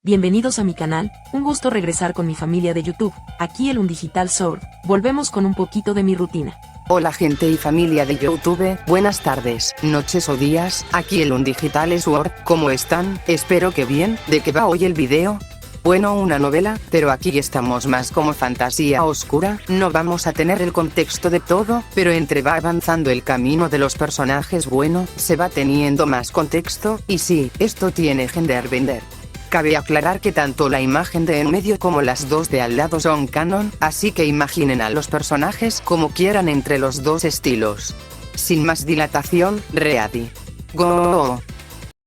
Bienvenidos a mi canal, un gusto regresar con mi familia de YouTube, aquí el Undigital Sword, volvemos con un poquito de mi rutina. Hola gente y familia de YouTube, buenas tardes, noches o días, aquí el Undigital Sword, ¿cómo están? Espero que bien. ¿De qué va hoy el video? Bueno, una novela, pero aquí estamos más como fantasía oscura, no vamos a tener el contexto de todo, pero entre va avanzando el camino de los personajes bueno, se va teniendo más contexto, y sí, esto tiene genderbender. Cabe aclarar que tanto la imagen de en medio como las dos de al lado son canon, así que imaginen a los personajes como quieran entre los dos estilos. Sin más dilatación, ready. Go.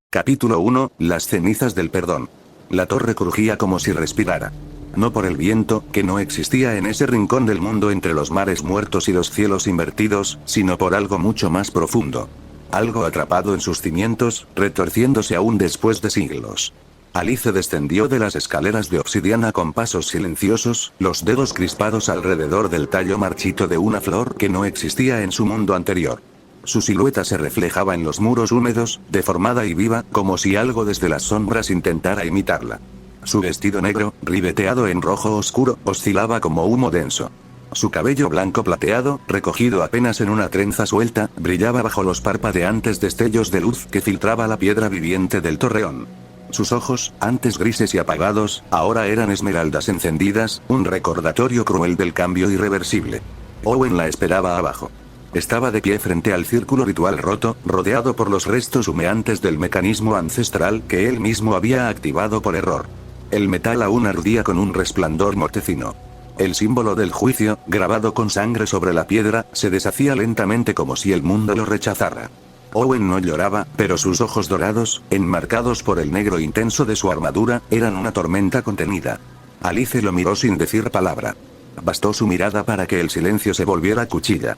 Capítulo 1, las cenizas del perdón. La torre crujía como si respirara. No por el viento, que no existía en ese rincón del mundo entre los mares muertos y los cielos invertidos, sino por algo mucho más profundo. Algo atrapado en sus cimientos, retorciéndose aún después de siglos. Alice descendió de las escaleras de obsidiana con pasos silenciosos, los dedos crispados alrededor del tallo marchito de una flor que no existía en su mundo anterior. Su silueta se reflejaba en los muros húmedos, deformada y viva, como si algo desde las sombras intentara imitarla. Su vestido negro, ribeteado en rojo oscuro, oscilaba como humo denso. Su cabello blanco plateado, recogido apenas en una trenza suelta, brillaba bajo los parpadeantes destellos de luz que filtraba la piedra viviente del torreón. Sus ojos, antes grises y apagados, ahora eran esmeraldas encendidas, un recordatorio cruel del cambio irreversible. Owen la esperaba abajo. Estaba de pie frente al círculo ritual roto, rodeado por los restos humeantes del mecanismo ancestral que él mismo había activado por error. El metal aún ardía con un resplandor mortecino. El símbolo del juicio, grabado con sangre sobre la piedra, se deshacía lentamente como si el mundo lo rechazara. Owen no lloraba, pero sus ojos dorados, enmarcados por el negro intenso de su armadura, eran una tormenta contenida. Alice lo miró sin decir palabra. Bastó su mirada para que el silencio se volviera cuchilla.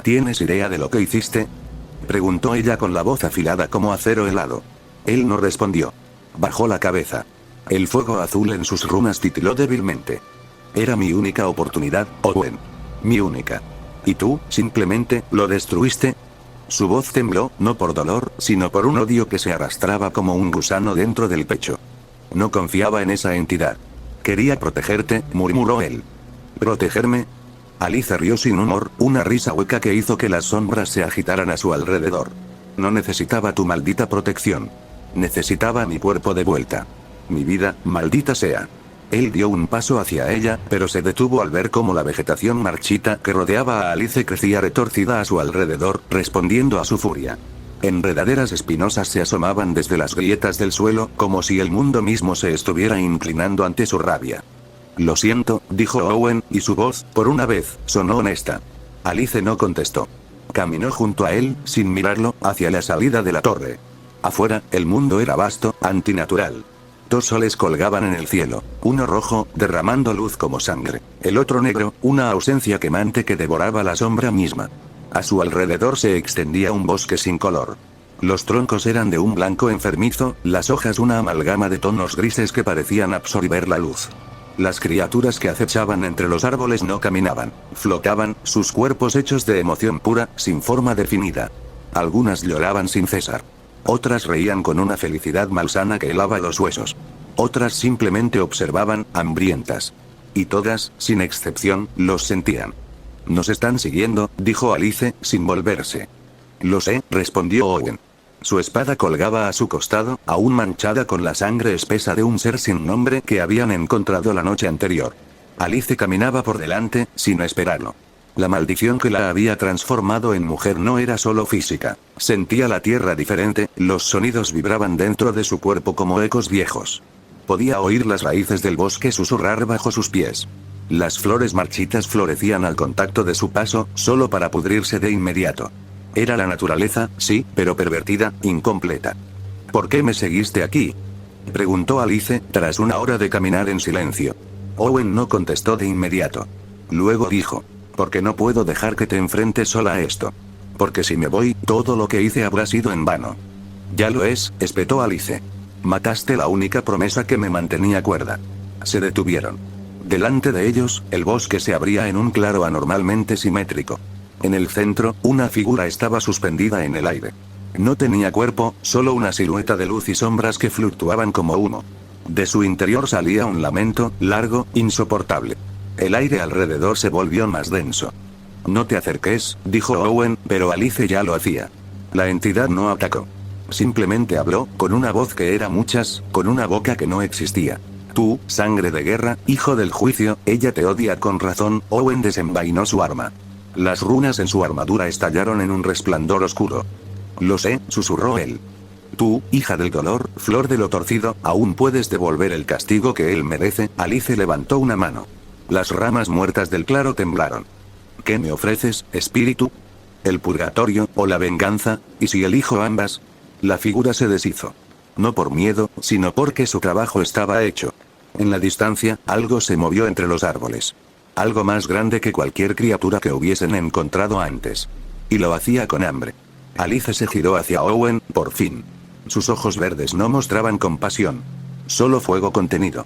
¿Tienes idea de lo que hiciste?, preguntó ella con la voz afilada como acero helado. Él no respondió. Bajó la cabeza. El fuego azul en sus runas titiló débilmente. Era mi única oportunidad, Owen. Mi única. ¿Y tú, simplemente, lo destruiste? Su voz tembló, no por dolor, sino por un odio que se arrastraba como un gusano dentro del pecho. No confiaba en esa entidad. Quería protegerte, murmuró él. ¿Protegerme? Alice rió sin humor, una risa hueca que hizo que las sombras se agitaran a su alrededor. No necesitaba tu maldita protección. Necesitaba mi cuerpo de vuelta. Mi vida, maldita sea. Él dio un paso hacia ella, pero se detuvo al ver cómo la vegetación marchita que rodeaba a Alice crecía retorcida a su alrededor, respondiendo a su furia. Enredaderas espinosas se asomaban desde las grietas del suelo, como si el mundo mismo se estuviera inclinando ante su rabia. Lo siento, dijo Owen, y su voz, por una vez, sonó honesta. Alice no contestó. Caminó junto a él, sin mirarlo, hacia la salida de la torre. Afuera, el mundo era vasto, antinatural. Dos soles colgaban en el cielo, uno rojo, derramando luz como sangre, el otro negro, una ausencia quemante que devoraba la sombra misma. A su alrededor se extendía un bosque sin color. Los troncos eran de un blanco enfermizo, las hojas una amalgama de tonos grises que parecían absorber la luz. Las criaturas que acechaban entre los árboles no caminaban, flotaban, sus cuerpos hechos de emoción pura, sin forma definida. Algunas lloraban sin cesar. Otras reían con una felicidad malsana que helaba los huesos. Otras simplemente observaban, hambrientas. Y todas, sin excepción, los sentían. «Nos están siguiendo», dijo Alice, sin volverse. «Lo sé», respondió Owen. Su espada colgaba a su costado, aún manchada con la sangre espesa de un ser sin nombre que habían encontrado la noche anterior. Alice caminaba por delante, sin esperarlo. La maldición que la había transformado en mujer no era solo física. Sentía la tierra diferente, los sonidos vibraban dentro de su cuerpo como ecos viejos. Podía oír las raíces del bosque susurrar bajo sus pies. Las flores marchitas florecían al contacto de su paso, solo para pudrirse de inmediato. Era la naturaleza, sí, pero pervertida, incompleta. ¿Por qué me seguiste aquí?, preguntó Alice, tras una hora de caminar en silencio. Owen no contestó de inmediato. Luego dijo: «Porque no puedo dejar que te enfrentes sola a esto. Porque si me voy, todo lo que hice habrá sido en vano». «Ya lo es», espetó Alice. «Mataste la única promesa que me mantenía cuerda». Se detuvieron. Delante de ellos, el bosque se abría en un claro anormalmente simétrico. En el centro, una figura estaba suspendida en el aire. No tenía cuerpo, solo una silueta de luz y sombras que fluctuaban como humo. De su interior salía un lamento, largo, insoportable. El aire alrededor se volvió más denso. No te acerques, dijo Owen, pero Alice ya lo hacía. La entidad no atacó. Simplemente habló, con una voz que era muchas, con una boca que no existía. Tú, sangre de guerra, hijo del juicio, ella te odia con razón. Owen desenvainó su arma. Las runas en su armadura estallaron en un resplandor oscuro. Lo sé, susurró él. Tú, hija del dolor, flor de lo torcido, aún puedes devolver el castigo que él merece. Alice levantó una mano. Las ramas muertas del claro temblaron. ¿Qué me ofreces, espíritu? ¿El purgatorio, o la venganza? ¿Y si elijo ambas? La figura se deshizo. No por miedo, sino porque su trabajo estaba hecho. En la distancia, algo se movió entre los árboles. Algo más grande que cualquier criatura que hubiesen encontrado antes. Y lo hacía con hambre. Alice se giró hacia Owen, por fin. Sus ojos verdes no mostraban compasión. Solo fuego contenido.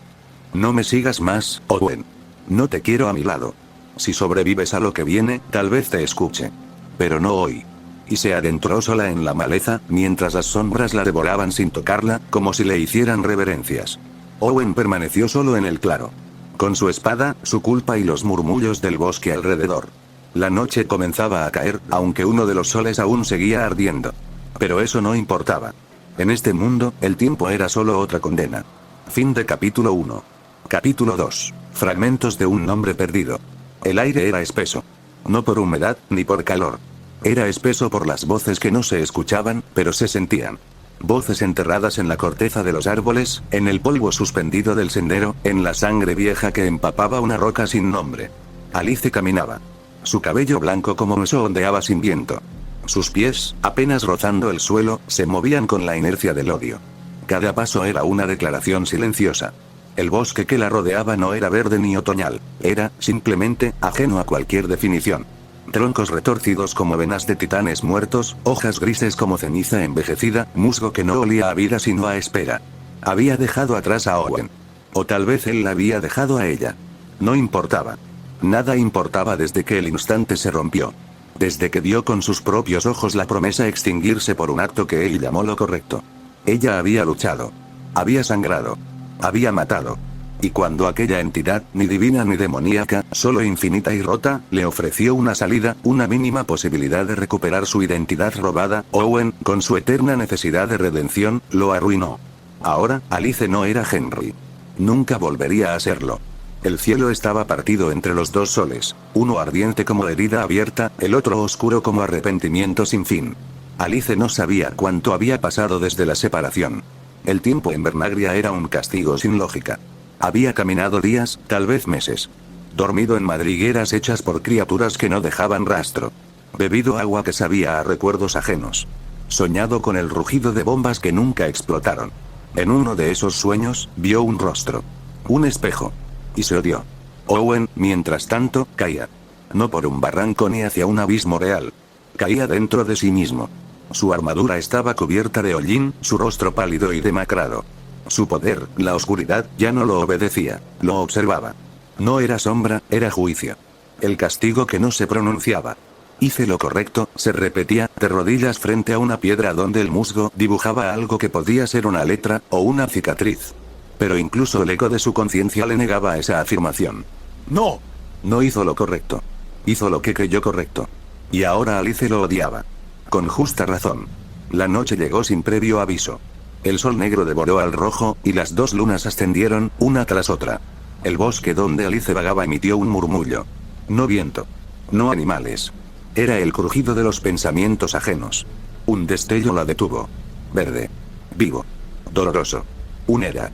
No me sigas más, Owen. No te quiero a mi lado. Si sobrevives a lo que viene, tal vez te escuche. Pero no hoy. Y se adentró sola en la maleza, mientras las sombras la devoraban sin tocarla, como si le hicieran reverencias. Owen permaneció solo en el claro. Con su espada, su culpa y los murmullos del bosque alrededor. La noche comenzaba a caer, aunque uno de los soles aún seguía ardiendo. Pero eso no importaba. En este mundo, el tiempo era solo otra condena. Fin de capítulo 1. Capítulo 2. Fragmentos de un nombre perdido. El aire era espeso. No por humedad, ni por calor. Era espeso por las voces que no se escuchaban, pero se sentían. Voces enterradas en la corteza de los árboles, en el polvo suspendido del sendero, en la sangre vieja que empapaba una roca sin nombre. Alice caminaba. Su cabello blanco como hueso ondeaba sin viento. Sus pies, apenas rozando el suelo, se movían con la inercia del odio. Cada paso era una declaración silenciosa. El bosque que la rodeaba no era verde ni otoñal, era, simplemente, ajeno a cualquier definición. Troncos retorcidos como venas de titanes muertos, hojas grises como ceniza envejecida, musgo que no olía a vida sino a espera. Había dejado atrás a Owen. O tal vez él la había dejado a ella. No importaba. Nada importaba desde que el instante se rompió. Desde que vio con sus propios ojos la promesa extinguirse por un acto que él llamó lo correcto. Ella había luchado. Había sangrado. Había matado. Y cuando aquella entidad, ni divina ni demoníaca, solo infinita y rota, le ofreció una salida, una mínima posibilidad de recuperar su identidad robada, Owen, con su eterna necesidad de redención, lo arruinó. Ahora, Alice no era Henry. Nunca volvería a serlo. El cielo estaba partido entre los dos soles, uno ardiente como herida abierta, el otro oscuro como arrepentimiento sin fin. Alice no sabía cuánto había pasado desde la separación. El tiempo en Vernagria era un castigo sin lógica. Había caminado días, tal vez meses. Dormido en madrigueras hechas por criaturas que no dejaban rastro. Bebido agua que sabía a recuerdos ajenos. Soñado con el rugido de bombas que nunca explotaron. En uno de esos sueños, vio un rostro. Un espejo. Y se odió. Owen, mientras tanto, caía. No por un barranco ni hacia un abismo real. Caía dentro de sí mismo. Su armadura estaba cubierta de hollín, su rostro pálido y demacrado. Su poder, la oscuridad, ya no lo obedecía, lo observaba. No era sombra, era juicio. El castigo que no se pronunciaba. Hice lo correcto, se repetía, de rodillas frente a una piedra donde el musgo dibujaba algo que podía ser una letra, o una cicatriz. Pero incluso el eco de su conciencia le negaba esa afirmación. ¡No! No hizo lo correcto. Hizo lo que creyó correcto. Y ahora Alice lo odiaba. Con justa razón. La noche llegó sin previo aviso. El sol negro devoró al rojo, y las dos lunas ascendieron, una tras otra. El bosque donde Alice vagaba emitió un murmullo. No viento. No animales. Era el crujido de los pensamientos ajenos. Un destello la detuvo. Verde. Vivo. Doloroso. Un Erat.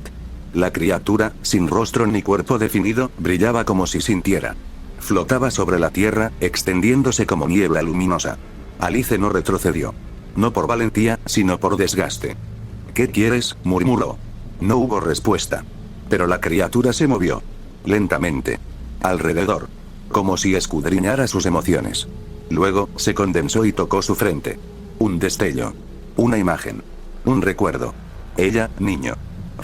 La criatura, sin rostro ni cuerpo definido, brillaba como si sintiera. Flotaba sobre la tierra, extendiéndose como niebla luminosa. Alice no retrocedió. No por valentía, sino por desgaste. ¿Qué quieres?, murmuró. No hubo respuesta. Pero la criatura se movió. Lentamente. Alrededor. Como si escudriñara sus emociones. Luego, se condensó y tocó su frente. Un destello. Una imagen. Un recuerdo. Ella, niño.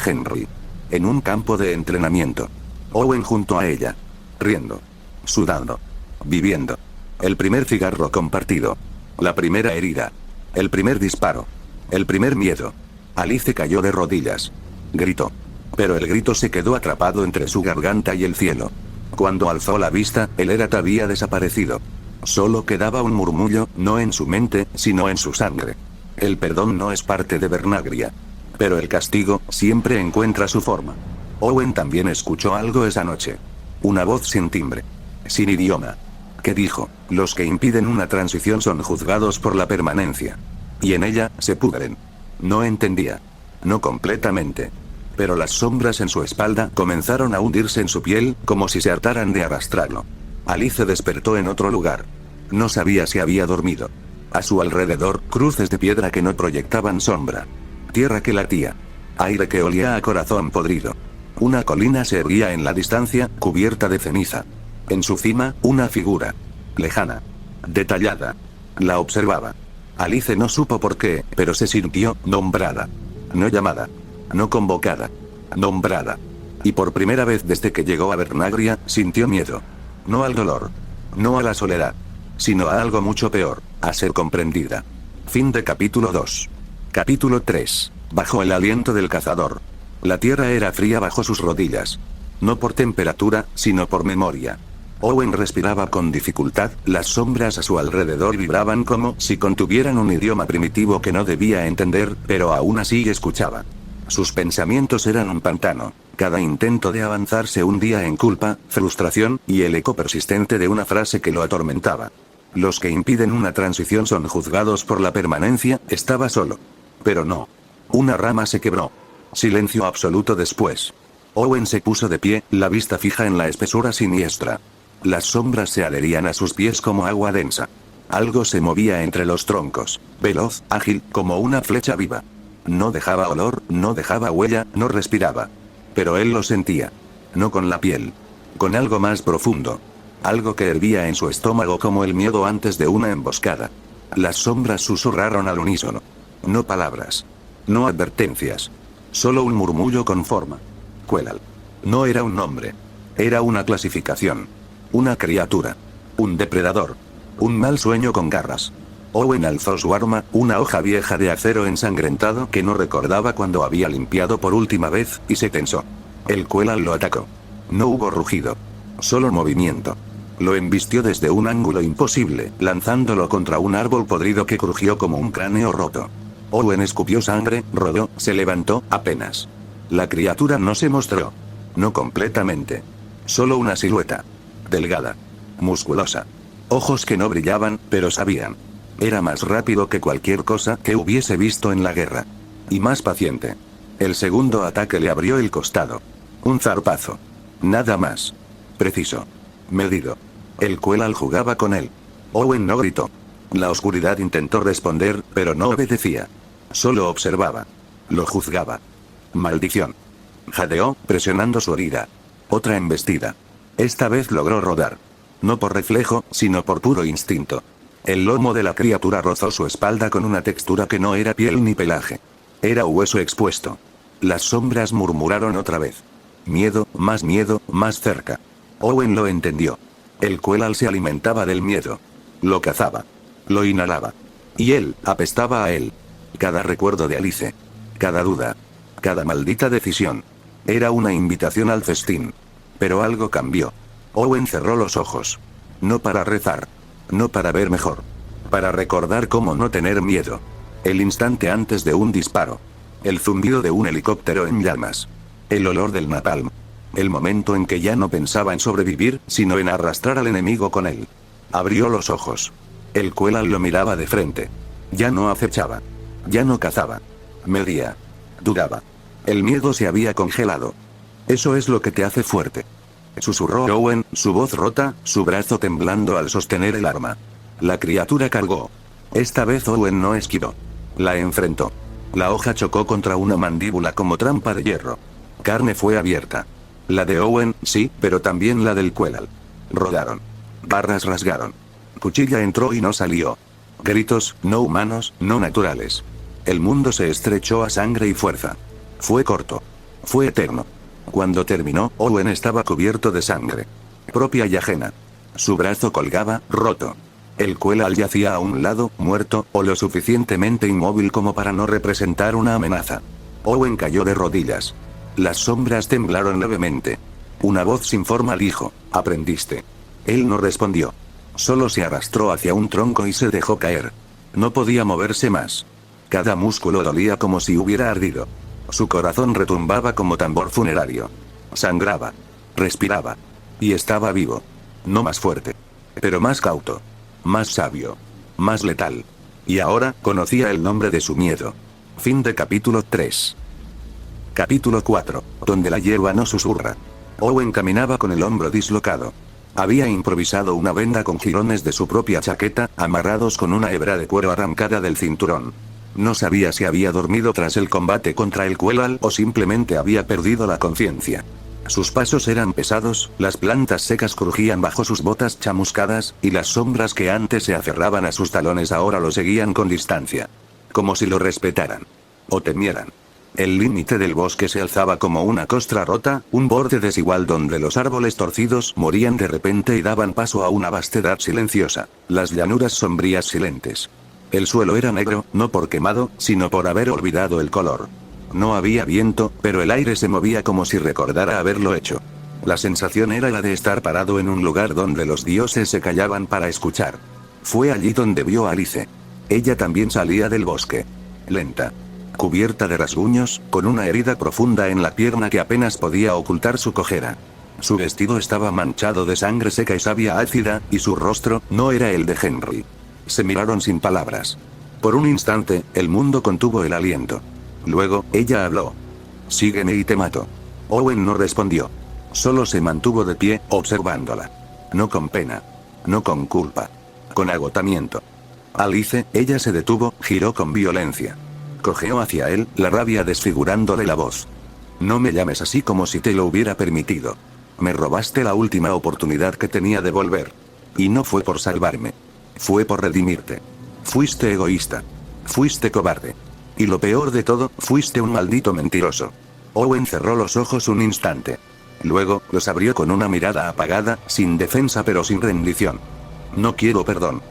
Henry. En un campo de entrenamiento. Owen junto a ella. Riendo. Sudando. Viviendo. El primer cigarro compartido. La primera herida. El primer disparo. El primer miedo. Alice cayó de rodillas. Gritó. Pero el grito se quedó atrapado entre su garganta y el cielo. Cuando alzó la vista, el Herat había desaparecido. Solo quedaba un murmullo, no en su mente, sino en su sangre. El perdón no es parte de Vernagria. Pero el castigo, siempre encuentra su forma. Owen también escuchó algo esa noche. Una voz sin timbre. Sin idioma. Que dijo, los que impiden una transición son juzgados por la permanencia. Y en ella, se pudren. No entendía. No completamente. Pero las sombras en su espalda comenzaron a hundirse en su piel, como si se hartaran de arrastrarlo. Alice despertó en otro lugar. No sabía si había dormido. A su alrededor, cruces de piedra que no proyectaban sombra. Tierra que latía. Aire que olía a corazón podrido. Una colina se erguía en la distancia, cubierta de ceniza. En su cima, una figura. Lejana. Detallada. La observaba. Alice no supo por qué, pero se sintió nombrada. No llamada. No convocada. Nombrada. Y por primera vez desde que llegó a Vernagria, sintió miedo. No al dolor. No a la soledad. Sino a algo mucho peor, a ser comprendida. Fin de capítulo 2. Capítulo 3. Bajo el aliento del cazador. La tierra era fría bajo sus rodillas. No por temperatura, sino por memoria. Owen respiraba con dificultad, las sombras a su alrededor vibraban como si contuvieran un idioma primitivo que no debía entender, pero aún así escuchaba. Sus pensamientos eran un pantano. Cada intento de avanzar se hundía en culpa, frustración, y el eco persistente de una frase que lo atormentaba. Los que impiden una transición son juzgados por la permanencia, estaba solo. Pero no. Una rama se quebró. Silencio absoluto después. Owen se puso de pie, la vista fija en la espesura siniestra. Las sombras se adherían a sus pies como agua densa. Algo se movía entre los troncos, veloz, ágil, como una flecha viva. No dejaba olor, no dejaba huella, no respiraba. Pero él lo sentía. No con la piel. Con algo más profundo. Algo que hervía en su estómago como el miedo antes de una emboscada. Las sombras susurraron al unísono. No palabras. No advertencias. Solo un murmullo con forma. Quelal. No era un nombre. Era una clasificación. Una criatura. Un depredador. Un mal sueño con garras. Owen alzó su arma, una hoja vieja de acero ensangrentado que no recordaba cuando había limpiado por última vez, y se tensó. El Quelal lo atacó. No hubo rugido. Solo movimiento. Lo embistió desde un ángulo imposible, lanzándolo contra un árbol podrido que crujió como un cráneo roto. Owen escupió sangre, rodó, se levantó, apenas. La criatura no se mostró. No completamente. Solo una silueta. Delgada. Musculosa. Ojos que no brillaban, pero sabían. Era más rápido que cualquier cosa que hubiese visto en la guerra. Y más paciente. El segundo ataque le abrió el costado. Un zarpazo. Nada más. Preciso. Medido. El Quelal jugaba con él. Owen no gritó. La oscuridad intentó responder, pero no obedecía. Solo observaba. Lo juzgaba. Maldición. Jadeó, presionando su herida. Otra embestida. Esta vez logró rodar. No por reflejo, sino por puro instinto. El lomo de la criatura rozó su espalda con una textura que no era piel ni pelaje. Era hueso expuesto. Las sombras murmuraron otra vez. Miedo, más cerca. Owen lo entendió. El Quelal se alimentaba del miedo. Lo cazaba. Lo inhalaba. Y él, apestaba a él. Cada recuerdo de Alice. Cada duda. Cada maldita decisión. Era una invitación al festín. Pero algo cambió. Owen cerró los ojos. No para rezar. No para ver mejor. Para recordar cómo no tener miedo. El instante antes de un disparo. El zumbido de un helicóptero en llamas. El olor del napalm. El momento en que ya no pensaba en sobrevivir, sino en arrastrar al enemigo con él. Abrió los ojos. El Quelal lo miraba de frente. Ya no acechaba. Ya no cazaba. Medía. Dudaba. El miedo se había congelado. Eso es lo que te hace fuerte. Susurró Owen, su voz rota, su brazo temblando al sostener el arma. La criatura cargó. Esta vez Owen no esquivó. La enfrentó. La hoja chocó contra una mandíbula como trampa de hierro. Carne fue abierta. La de Owen, sí, pero también la del Quelal. Rodaron. Barras rasgaron. Cuchilla entró y no salió. Gritos, no humanos, no naturales. El mundo se estrechó a sangre y fuerza. Fue corto. Fue eterno. Cuando terminó, Owen estaba cubierto de sangre. Propia y ajena. Su brazo colgaba, roto. El Quelal yacía a un lado, muerto, o lo suficientemente inmóvil como para no representar una amenaza. Owen cayó de rodillas. Las sombras temblaron levemente. Una voz sin forma dijo: «¿Aprendiste?». Él no respondió. Solo se arrastró hacia un tronco y se dejó caer. No podía moverse más. Cada músculo dolía como si hubiera ardido. Su corazón retumbaba como tambor funerario. Sangraba. Respiraba. Y estaba vivo. No más fuerte. Pero más cauto. Más sabio. Más letal. Y ahora conocía el nombre de su miedo. Fin de capítulo 3. Capítulo 4. Donde la hierba no susurra. Owen caminaba con el hombro dislocado. Había improvisado una venda con jirones de su propia chaqueta, amarrados con una hebra de cuero arrancada del cinturón. No sabía si había dormido tras el combate contra el Quelal o simplemente había perdido la conciencia. Sus pasos eran pesados, las plantas secas crujían bajo sus botas chamuscadas, y las sombras que antes se aferraban a sus talones ahora lo seguían con distancia. Como si lo respetaran. O temieran. El límite del bosque se alzaba como una costra rota, un borde desigual donde los árboles torcidos morían de repente y daban paso a una vastedad silenciosa, las llanuras sombrías silentes. El suelo era negro, no por quemado, sino por haber olvidado el color. No había viento, pero el aire se movía como si recordara haberlo hecho. La sensación era la de estar parado en un lugar donde los dioses se callaban para escuchar. Fue allí donde vio a Alice. Ella también salía del bosque. Lenta. Cubierta de rasguños, con una herida profunda en la pierna que apenas podía ocultar su cojera. Su vestido estaba manchado de sangre seca y savia ácida, y su rostro no era el de Henry. Se miraron sin palabras. Por un instante, el mundo contuvo el aliento. Luego, ella habló. «Sígueme y te mato». Owen no respondió. Solo se mantuvo de pie, observándola. No con pena. No con culpa. Con agotamiento. Alice, ella se detuvo, giró con violencia. Cojeó hacia él, la rabia desfigurándole la voz. «No me llames así como si te lo hubiera permitido. Me robaste la última oportunidad que tenía de volver. Y no fue por salvarme. Fue por redimirte. Fuiste egoísta. Fuiste cobarde. Y lo peor de todo, fuiste un maldito mentiroso». Owen cerró los ojos un instante. Luego, los abrió con una mirada apagada, sin defensa pero sin rendición. «No quiero perdón.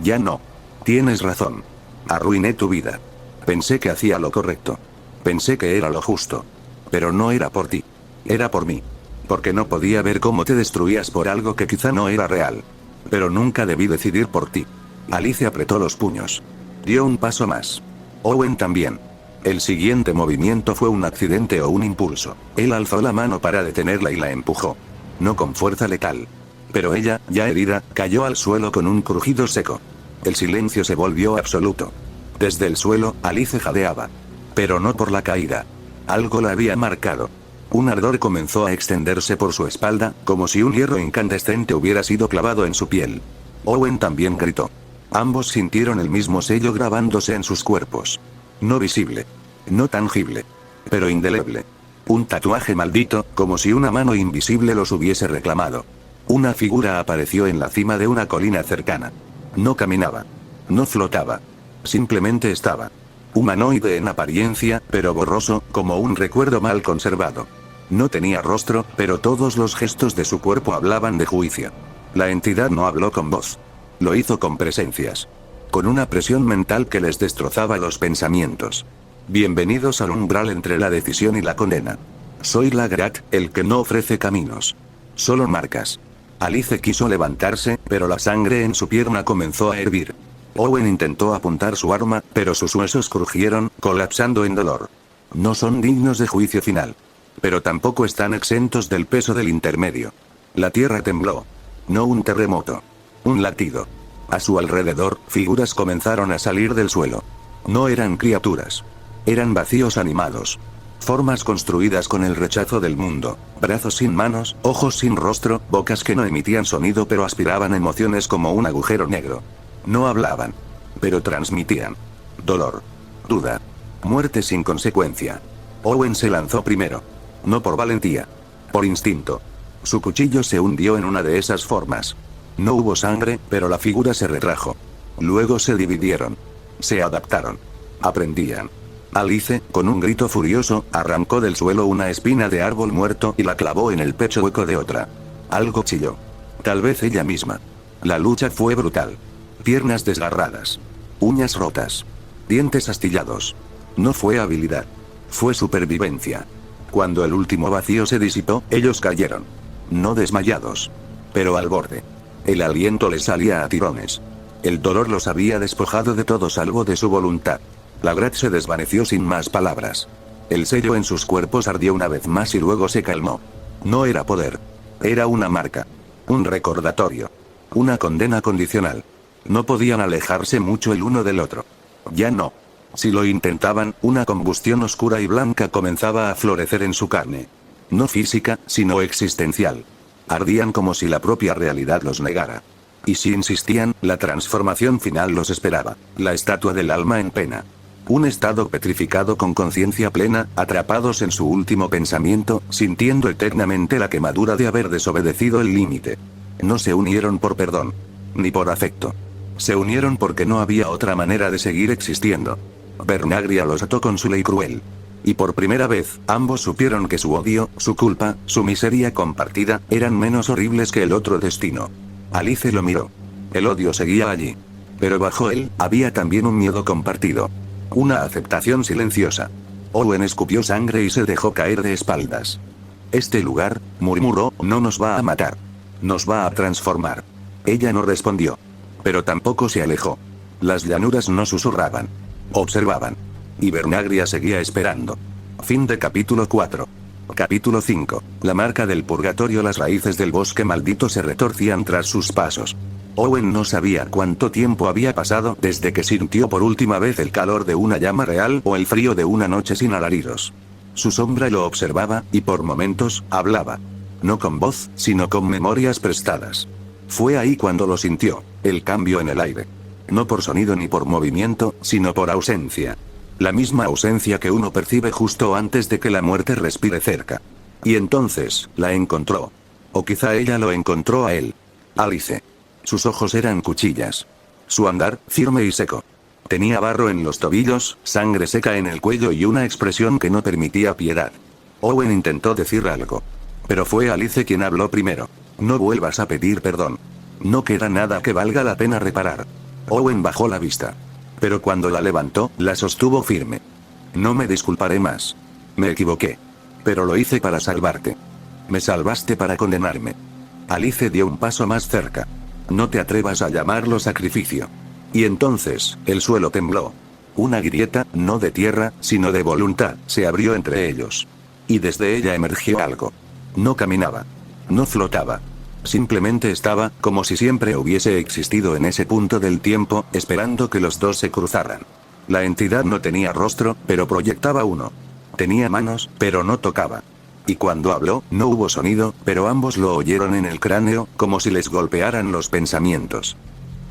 Ya no. Tienes razón. Arruiné tu vida. Pensé que hacía lo correcto. Pensé que era lo justo. Pero no era por ti. Era por mí. Porque no podía ver cómo te destruías por algo que quizá no era real. Pero nunca debí decidir por ti». Alice apretó los puños. Dio un paso más. Owen también. El siguiente movimiento fue un accidente o un impulso. Él alzó la mano para detenerla y la empujó. No con fuerza letal. Pero ella, ya herida, cayó al suelo con un crujido seco. El silencio se volvió absoluto. Desde el suelo, Alice jadeaba. Pero no por la caída. Algo la había marcado. Un ardor comenzó a extenderse por su espalda, como si un hierro incandescente hubiera sido clavado en su piel. Owen también gritó. Ambos sintieron el mismo sello grabándose en sus cuerpos. No visible. No tangible. Pero indeleble. Un tatuaje maldito, como si una mano invisible los hubiese reclamado. Una figura apareció en la cima de una colina cercana. No caminaba. No flotaba. Simplemente estaba. Humanoide en apariencia, pero borroso, como un recuerdo mal conservado. No tenía rostro, pero todos los gestos de su cuerpo hablaban de juicio. La entidad no habló con voz. Lo hizo con presencias. Con una presión mental que les destrozaba los pensamientos. Bienvenidos al umbral entre la decisión y la condena. Soy Lagrat, el que no ofrece caminos. Solo marcas. Alice quiso levantarse, pero la sangre en su pierna comenzó a hervir. Owen intentó apuntar su arma, pero sus huesos crujieron, colapsando en dolor. No son dignos de juicio final. Pero tampoco están exentos del peso del intermedio. La tierra tembló. No un terremoto. Un latido. A su alrededor, figuras comenzaron a salir del suelo. No eran criaturas. Eran vacíos animados. Formas construidas con el rechazo del mundo. Brazos sin manos, ojos sin rostro, bocas que no emitían sonido pero aspiraban emociones como un agujero negro. No hablaban. Pero transmitían. Dolor. Duda. Muerte sin consecuencia. Owen se lanzó primero. No por valentía. Por instinto. Su cuchillo se hundió en una de esas formas. No hubo sangre, pero la figura se retrajo. Luego se dividieron. Se adaptaron. Aprendían. Alice, con un grito furioso, arrancó del suelo una espina de árbol muerto y la clavó en el pecho hueco de otra. Algo chilló. Tal vez ella misma. La lucha fue brutal. Piernas desgarradas. Uñas rotas. Dientes astillados. No fue habilidad. Fue supervivencia. Cuando el último vacío se disipó, ellos cayeron. No desmayados, pero al borde. El aliento les salía a tirones. El dolor los había despojado de todo salvo de su voluntad. La Grat se desvaneció sin más palabras. El sello en sus cuerpos ardió una vez más y luego se calmó. No era poder. Era una marca. Un recordatorio. Una condena condicional. No podían alejarse mucho el uno del otro. Ya no. Si lo intentaban, una combustión oscura y blanca comenzaba a florecer en su carne. No física, sino existencial. Ardían como si la propia realidad los negara. Y si insistían, la transformación final los esperaba. La estatua del alma en pena. Un estado petrificado con conciencia plena, atrapados en su último pensamiento, sintiendo eternamente la quemadura de haber desobedecido el límite. No se unieron por perdón. Ni por afecto. Se unieron porque no había otra manera de seguir existiendo. Vernagria los ató con su ley cruel. Y por primera vez, ambos supieron que su odio, su culpa, su miseria compartida, eran menos horribles que el otro destino. Alice lo miró. El odio seguía allí. Pero bajo él, había también un miedo compartido. Una aceptación silenciosa. Owen escupió sangre y se dejó caer de espaldas. Este lugar, murmuró, no nos va a matar. Nos va a transformar. Ella no respondió. Pero tampoco se alejó. Las llanuras no susurraban. Observaban. Y Vernagria seguía esperando. Fin de capítulo 4. Capítulo 5. La marca del purgatorio. Las raíces del bosque maldito se retorcían tras sus pasos. Owen no sabía cuánto tiempo había pasado desde que sintió por última vez el calor de una llama real o el frío de una noche sin alaridos. Su sombra lo observaba, y por momentos, hablaba. No con voz, sino con memorias prestadas. Fue ahí cuando lo sintió, el cambio en el aire. No por sonido ni por movimiento, sino por ausencia. La misma ausencia que uno percibe justo antes de que la muerte respire cerca. Y entonces, la encontró. O quizá ella lo encontró a él. Alice. Sus ojos eran cuchillas. Su andar, firme y seco. Tenía barro en los tobillos, sangre seca en el cuello y una expresión que no permitía piedad. Owen intentó decir algo. Pero fue Alice quien habló primero. No vuelvas a pedir perdón. No queda nada que valga la pena reparar. Owen bajó la vista. Pero cuando la levantó, la sostuvo firme. No me disculparé más. Me equivoqué. Pero lo hice para salvarte. Me salvaste para condenarme. Alice dio un paso más cerca. No te atrevas a llamarlo sacrificio. Y entonces, el suelo tembló. Una grieta, no de tierra, sino de voluntad, se abrió entre ellos. Y desde ella emergió algo. No caminaba. No flotaba. Simplemente estaba, como si siempre hubiese existido en ese punto del tiempo, esperando que los dos se cruzaran. La entidad no tenía rostro, pero proyectaba uno. Tenía manos, pero no tocaba. Y cuando habló, no hubo sonido, pero ambos lo oyeron en el cráneo, como si les golpearan los pensamientos.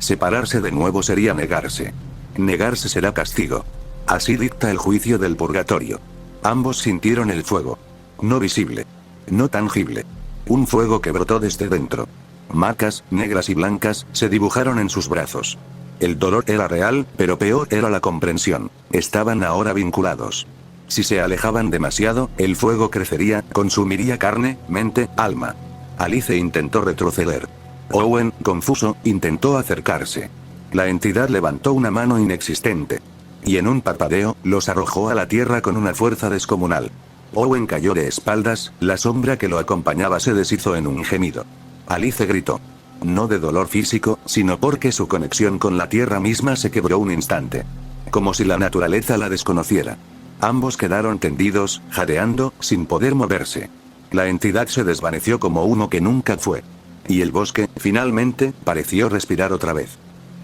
Separarse de nuevo sería negarse. Negarse será castigo. Así dicta el juicio del purgatorio. Ambos sintieron el fuego. No visible. No tangible. Un fuego que brotó desde dentro. Marcas, negras y blancas, se dibujaron en sus brazos. El dolor era real, pero peor era la comprensión. Estaban ahora vinculados. Si se alejaban demasiado, el fuego crecería, consumiría carne, mente, alma. Alice intentó retroceder. Owen, confuso, intentó acercarse. La entidad levantó una mano inexistente. Y en un parpadeo, los arrojó a la tierra con una fuerza descomunal. Owen cayó de espaldas, la sombra que lo acompañaba se deshizo en un gemido. Alice gritó. No de dolor físico, sino porque su conexión con la tierra misma se quebró un instante. Como si la naturaleza la desconociera. Ambos quedaron tendidos, jadeando, sin poder moverse. La entidad se desvaneció como uno que nunca fue. Y el bosque, finalmente, pareció respirar otra vez.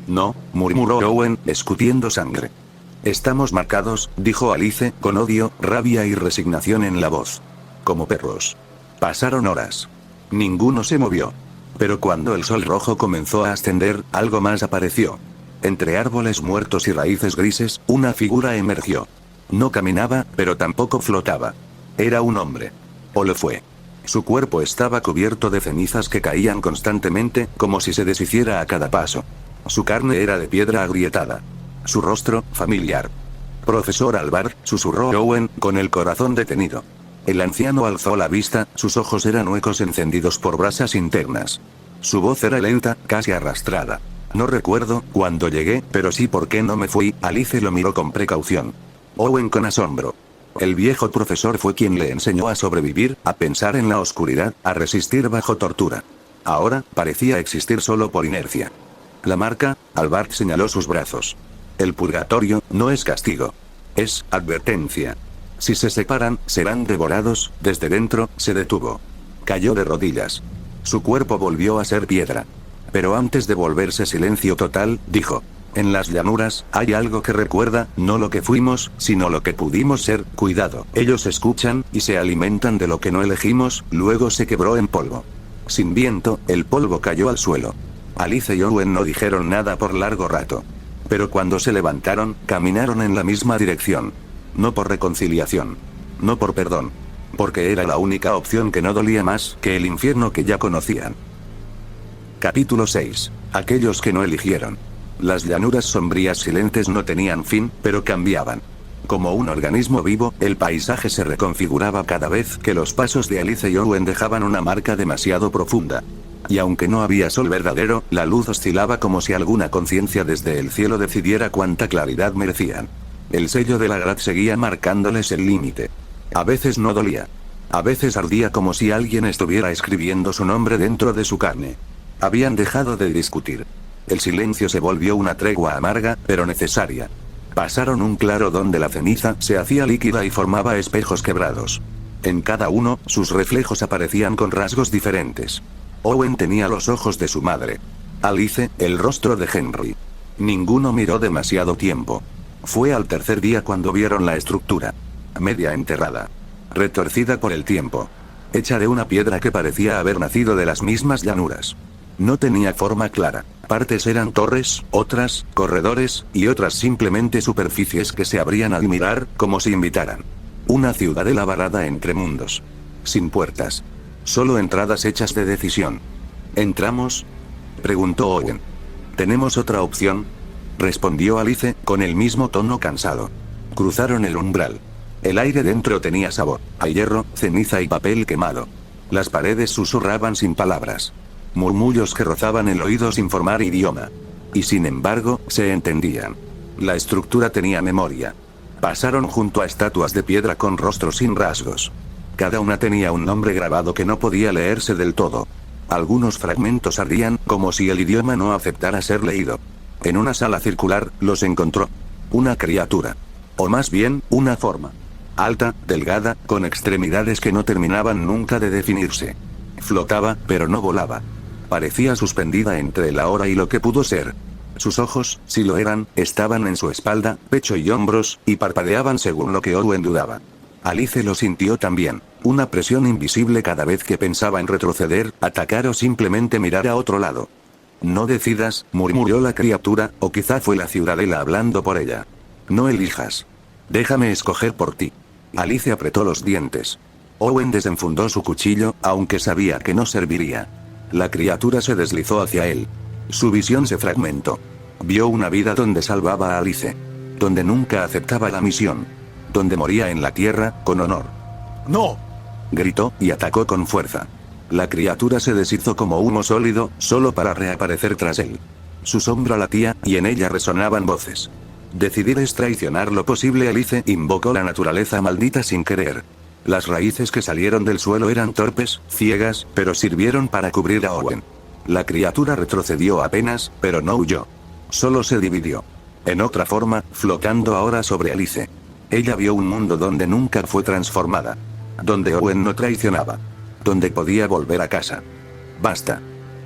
No, murmuró Owen, escupiendo sangre. Estamos marcados, dijo Alice, con odio, rabia y resignación en la voz. Como perros. Pasaron horas. Ninguno se movió. Pero cuando el sol rojo comenzó a ascender, algo más apareció. Entre árboles muertos y raíces grises, una figura emergió. No caminaba, pero tampoco flotaba. Era un hombre. O lo fue. Su cuerpo estaba cubierto de cenizas que caían constantemente, como si se deshiciera a cada paso. Su carne era de piedra agrietada. Su rostro, familiar. Profesor Alvar, susurró Owen, con el corazón detenido. El anciano alzó la vista, sus ojos eran huecos encendidos por brasas internas. Su voz era lenta, casi arrastrada. No recuerdo cuándo llegué, pero sí por qué no me fui. Alice lo miró con precaución. Owen con asombro. El viejo profesor fue quien le enseñó a sobrevivir, a pensar en la oscuridad, a resistir bajo tortura. Ahora, parecía existir solo por inercia. La marca, Albert señaló sus brazos. El purgatorio, no es castigo. Es advertencia. Si se separan, serán devorados. Desde dentro, se detuvo. Cayó de rodillas. Su cuerpo volvió a ser piedra. Pero antes de volverse silencio total, dijo: en las llanuras, hay algo que recuerda, no lo que fuimos, sino lo que pudimos ser. Cuidado, ellos escuchan, y se alimentan de lo que no elegimos. Luego se quebró en polvo. Sin viento, el polvo cayó al suelo. Alice y Owen no dijeron nada por largo rato. Pero cuando se levantaron, caminaron en la misma dirección. No por reconciliación. No por perdón. Porque era la única opción que no dolía más que el infierno que ya conocían. Capítulo 6. Aquellos que no eligieron. Las llanuras sombrías silentes no tenían fin, pero cambiaban. Como un organismo vivo, el paisaje se reconfiguraba cada vez que los pasos de Alice y Owen dejaban una marca demasiado profunda. Y aunque no había sol verdadero, la luz oscilaba como si alguna conciencia desde el cielo decidiera cuánta claridad merecían. El sello de la Grad seguía marcándoles el límite. A veces no dolía. A veces ardía como si alguien estuviera escribiendo su nombre dentro de su carne. Habían dejado de discutir. El silencio se volvió una tregua amarga, pero necesaria. Pasaron un claro donde la ceniza se hacía líquida y formaba espejos quebrados. En cada uno, sus reflejos aparecían con rasgos diferentes. Owen tenía los ojos de su madre. Alice, el rostro de Henry. Ninguno miró demasiado tiempo. Fue al tercer día cuando vieron la estructura. Media enterrada. Retorcida por el tiempo. Hecha de una piedra que parecía haber nacido de las mismas llanuras. No tenía forma clara. Partes eran torres, otras, corredores, y otras simplemente superficies que se abrían al mirar, como si invitaran. Una ciudadela varada entre mundos. Sin puertas. Solo entradas hechas de decisión. ¿Entramos?, preguntó Owen. ¿Tenemos otra opción?, respondió Alice, con el mismo tono cansado. Cruzaron el umbral. El aire dentro tenía sabor, a hierro, ceniza y papel quemado. Las paredes susurraban sin palabras. Murmullos que rozaban el oído sin formar idioma. Y sin embargo, se entendían. La estructura tenía memoria. Pasaron junto a estatuas de piedra con rostros sin rasgos. Cada una tenía un nombre grabado que no podía leerse del todo. Algunos fragmentos ardían, como si el idioma no aceptara ser leído. En una sala circular, los encontró. Una criatura. O más bien, una forma. Alta, delgada, con extremidades que no terminaban nunca de definirse. Flotaba, pero no volaba. Parecía suspendida entre la hora y lo que pudo ser. Sus ojos, si lo eran, estaban en su espalda, pecho y hombros, y parpadeaban según lo que Owen dudaba. Alice lo sintió también. Una presión invisible cada vez que pensaba en retroceder, atacar o simplemente mirar a otro lado. No decidas, murmuró la criatura, o quizá fue la ciudadela hablando por ella. No elijas. Déjame escoger por ti. Alice apretó los dientes. Owen desenfundó su cuchillo, aunque sabía que no serviría. La criatura se deslizó hacia él. Su visión se fragmentó. Vio una vida donde salvaba a Alice. Donde nunca aceptaba la misión. Donde moría en la tierra, con honor. ¡No!, gritó, y atacó con fuerza. La criatura se deshizo como humo sólido, solo para reaparecer tras él. Su sombra latía, y en ella resonaban voces. Decidir es traicionar lo posible. Alice invocó la naturaleza maldita sin querer. Las raíces que salieron del suelo eran torpes, ciegas, pero sirvieron para cubrir a Owen. La criatura retrocedió apenas, pero no huyó. Solo se dividió. En otra forma, flotando ahora sobre Alice. Ella vio un mundo donde nunca fue transformada. Donde Owen no traicionaba. Donde podía volver a casa. ¡Basta!,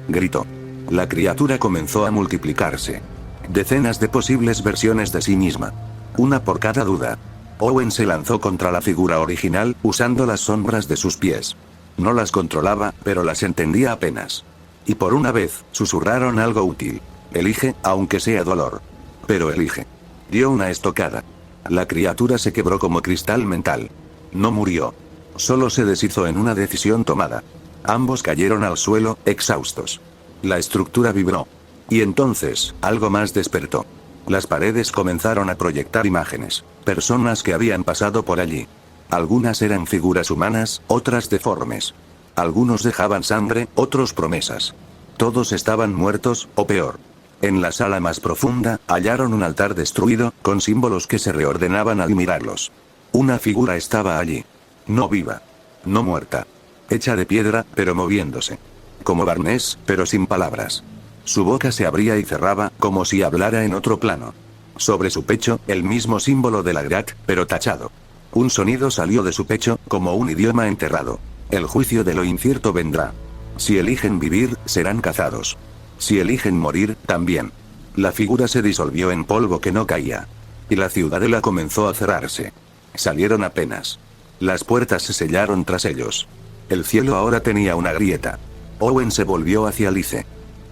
gritó. La criatura comenzó a multiplicarse. Decenas de posibles versiones de sí misma. Una por cada duda. Owen se lanzó contra la figura original, usando las sombras de sus pies. No las controlaba, pero las entendía apenas. Y por una vez, susurraron algo útil. Elige, aunque sea dolor. Pero elige. Dio una estocada. La criatura se quebró como cristal mental. No murió. Solo se deshizo en una decisión tomada. Ambos cayeron al suelo, exhaustos. La estructura vibró. Y entonces, algo más despertó. Las paredes comenzaron a proyectar imágenes. Personas que habían pasado por allí. Algunas eran figuras humanas, otras deformes. Algunos dejaban sangre, otros promesas. Todos estaban muertos, o peor. En la sala más profunda, hallaron un altar destruido, con símbolos que se reordenaban al mirarlos. Una figura estaba allí. No viva. No muerta. Hecha de piedra, pero moviéndose. Como Barnés, pero sin palabras. Su boca se abría y cerraba, como si hablara en otro plano. Sobre su pecho, el mismo símbolo de la Grat, pero tachado. Un sonido salió de su pecho, como un idioma enterrado. El juicio de lo incierto vendrá. Si eligen vivir, serán cazados. Si eligen morir, también. La figura se disolvió en polvo que no caía. Y la ciudadela comenzó a cerrarse. Salieron apenas. Las puertas se sellaron tras ellos. El cielo ahora tenía una grieta. Owen se volvió hacia Alice.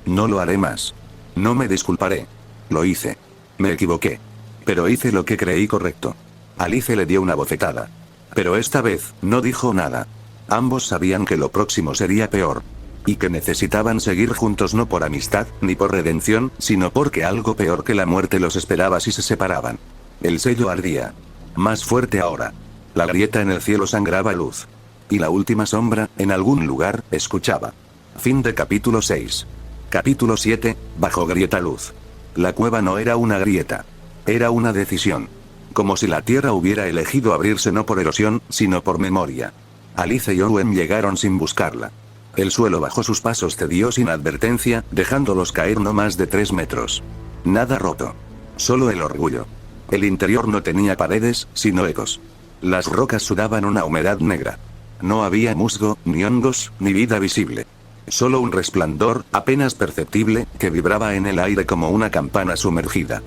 No lo haré más. No me disculparé. Lo hice. Me equivoqué. Pero hice lo que creí correcto. Alice le dio una bofetada. Pero esta vez, no dijo nada. Ambos sabían que lo próximo sería peor. Y que necesitaban seguir juntos no por amistad, ni por redención, sino porque algo peor que la muerte los esperaba si se separaban. El sello ardía. Más fuerte ahora. La grieta en el cielo sangraba luz. Y la última sombra, en algún lugar, escuchaba. Fin de capítulo 6. Capítulo 7, bajo grieta luz. La cueva no era una grieta. Era una decisión. Como si la tierra hubiera elegido abrirse no por erosión, sino por memoria. Alice y Owen llegaron sin buscarla. El suelo bajo sus pasos cedió sin advertencia, dejándolos caer no más de 3 metros. Nada roto. Solo el orgullo. El interior no tenía paredes, sino ecos. Las rocas sudaban una humedad negra. No había musgo, ni hongos, ni vida visible. Solo un resplandor, apenas perceptible, que vibraba en el aire como una campana sumergida.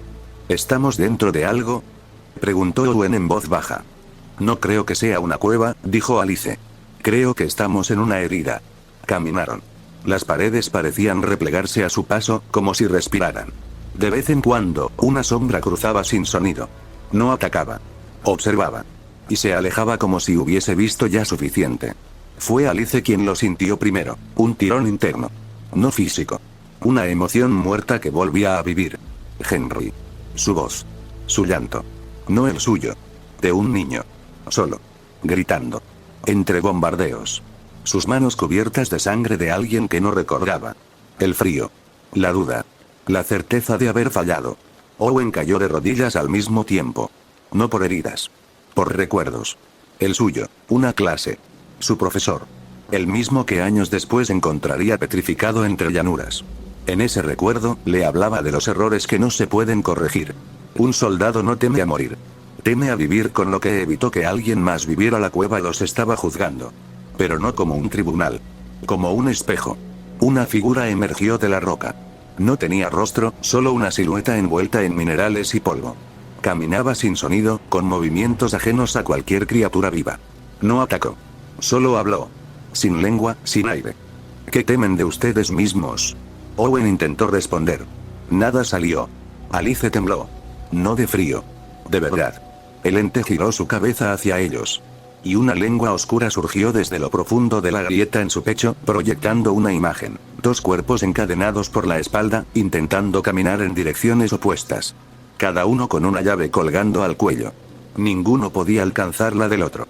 ¿Estamos dentro de algo?, preguntó Owen en voz baja. No creo que sea una cueva, dijo Alice. Creo que estamos en una herida. Caminaron. Las paredes parecían replegarse a su paso, como si respiraran. De vez en cuando, una sombra cruzaba sin sonido. No atacaba. Observaba. Y se alejaba como si hubiese visto ya suficiente. Fue Alice quien lo sintió primero, un tirón interno. No físico. Una emoción muerta que volvía a vivir. Henry. Su voz. Su llanto. No el suyo. De un niño. Solo. Gritando. Entre bombardeos. Sus manos cubiertas de sangre de alguien que no recordaba. El frío. La duda. La certeza de haber fallado. Owen cayó de rodillas al mismo tiempo. No por heridas. Por recuerdos. El suyo, una clase. Su profesor. El mismo que años después encontraría petrificado entre llanuras. En ese recuerdo, le hablaba de los errores que no se pueden corregir. Un soldado no teme a morir. Teme a vivir con lo que evitó que alguien más viviera. La cueva los estaba juzgando. Pero no como un tribunal. Como un espejo. Una figura emergió de la roca. No tenía rostro, solo una silueta envuelta en minerales y polvo. Caminaba sin sonido, con movimientos ajenos a cualquier criatura viva. No atacó. Solo habló. Sin lengua, sin aire. ¿Qué temen de ustedes mismos? Owen intentó responder. Nada salió. Alice tembló. No de frío. De verdad. El ente giró su cabeza hacia ellos. Y una lengua oscura surgió desde lo profundo de la grieta en su pecho, proyectando una imagen. 2 cuerpos encadenados por la espalda, intentando caminar en direcciones opuestas. Cada uno con una llave colgando al cuello. Ninguno podía alcanzar la del otro.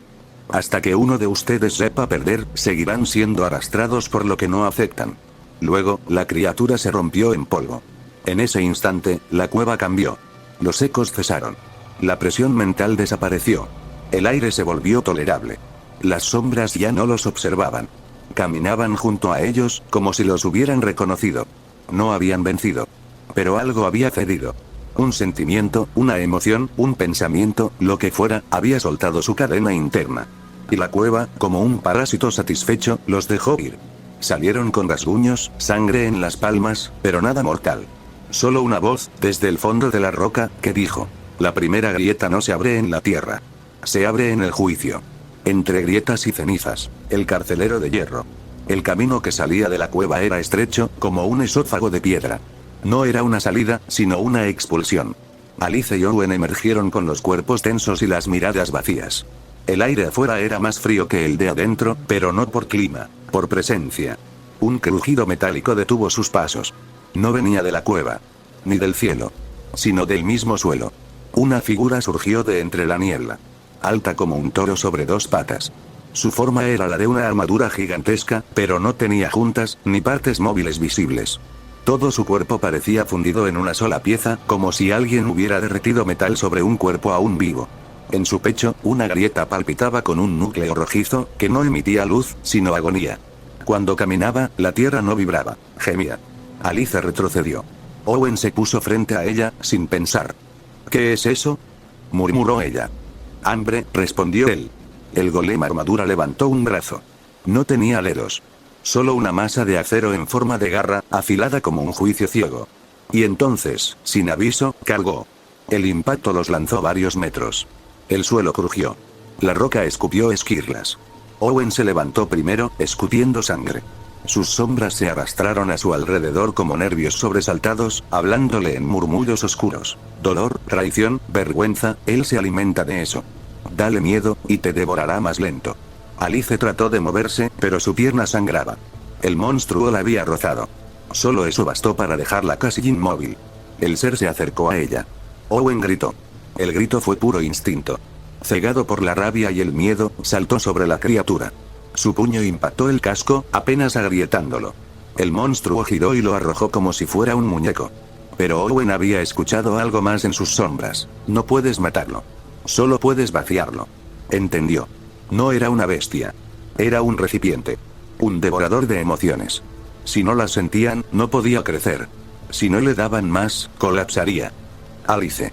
Hasta que uno de ustedes sepa perder, seguirán siendo arrastrados por lo que no aceptan. Luego, la criatura se rompió en polvo. En ese instante, la cueva cambió. Los ecos cesaron. La presión mental desapareció. El aire se volvió tolerable. Las sombras ya no los observaban. Caminaban junto a ellos, como si los hubieran reconocido. No habían vencido. Pero algo había cedido. Un sentimiento, una emoción, un pensamiento, lo que fuera, había soltado su cadena interna. Y la cueva, como un parásito satisfecho, los dejó ir. Salieron con rasguños, sangre en las palmas, pero nada mortal. Solo una voz, desde el fondo de la roca, que dijo: la primera grieta no se abre en la tierra. Se abre en el juicio. Entre grietas y cenizas, el carcelero de hierro. El camino que salía de la cueva era estrecho, como un esófago de piedra. No era una salida, sino una expulsión. Alice y Owen emergieron con los cuerpos tensos y las miradas vacías. El aire afuera era más frío que el de adentro, pero no por clima, por presencia. Un crujido metálico detuvo sus pasos. No venía de la cueva, ni del cielo, sino del mismo suelo. Una figura surgió de entre la niebla. Alta como un toro sobre 2 patas. Su forma era la de una armadura gigantesca, pero no tenía juntas, ni partes móviles visibles. Todo su cuerpo parecía fundido en una sola pieza, como si alguien hubiera derretido metal sobre un cuerpo aún vivo. En su pecho, una grieta palpitaba con un núcleo rojizo, que no emitía luz, sino agonía. Cuando caminaba, la tierra no vibraba, gemía. Alice retrocedió. Owen se puso frente a ella, sin pensar. ¿Qué es eso?, murmuró ella. Hambre, respondió él. El golem armadura levantó un brazo. No tenía aleros. Solo una masa de acero en forma de garra, afilada como un juicio ciego. Y entonces, sin aviso, cargó. El impacto los lanzó varios metros. El suelo crujió. La roca escupió esquirlas. Owen se levantó primero, escupiendo sangre. Sus sombras se arrastraron a su alrededor como nervios sobresaltados, hablándole en murmullos oscuros. Dolor, traición, vergüenza, él se alimenta de eso. Dale miedo, y te devorará más lento. Alice trató de moverse, pero su pierna sangraba. El monstruo la había rozado. Solo eso bastó para dejarla casi inmóvil. El ser se acercó a ella. Owen gritó. El grito fue puro instinto. Cegado por la rabia y el miedo, saltó sobre la criatura. Su puño impactó el casco, apenas agrietándolo. El monstruo giró y lo arrojó como si fuera un muñeco. Pero Owen había escuchado algo más en sus sombras. No puedes matarlo. Solo puedes vaciarlo. Entendió. No era una bestia. Era un recipiente. Un devorador de emociones. Si no las sentían, no podía crecer. Si no le daban más, colapsaría. Alice.